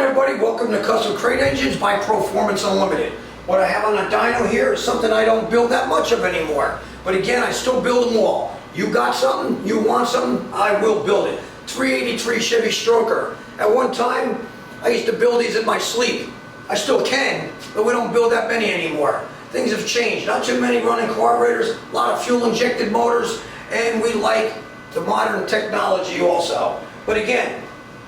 everybody, welcome to Custom Crate Engines by Proformance Unlimited. What I have on a dyno here is something I don't build that much of anymore. But again, I still build them all. You got something, you want something, I will build it. 383 Chevy Stroker. At one time, I used to build these in my sleep. I still can, but we don't build that many anymore. Things have changed. Not too many running carburetors, a lot of fuel injected motors, and we like the modern technology also. But again,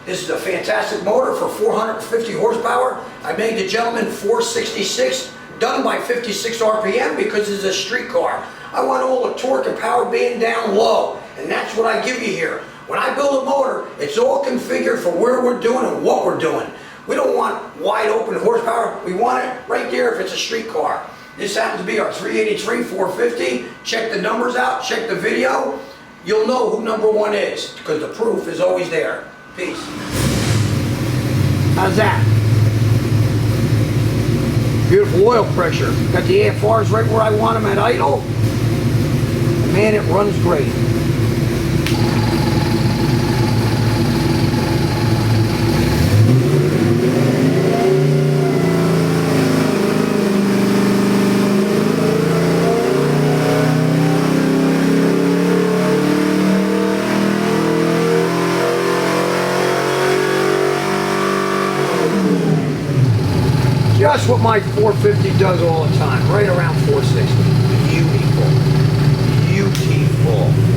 this is a fantastic motor for 450 horsepower. I made the gentleman 466, done by 56 RPM because it's a street car. I want all the torque and power being down low, and that's what I give you here. When I build a motor, it's all configured for where we're doing and what we're doing. We don't want wide open horsepower. We want it right there if it's a street car. This happens to be our 383 450. Check the numbers out, check the video. You'll know who number one is because the proof is always there. Peace. How's that? Beautiful oil pressure. Got the AFRs right where I want them at idle. Man, it runs great. Just what my 450 does all the time, right around 460. Beautiful. Beautiful.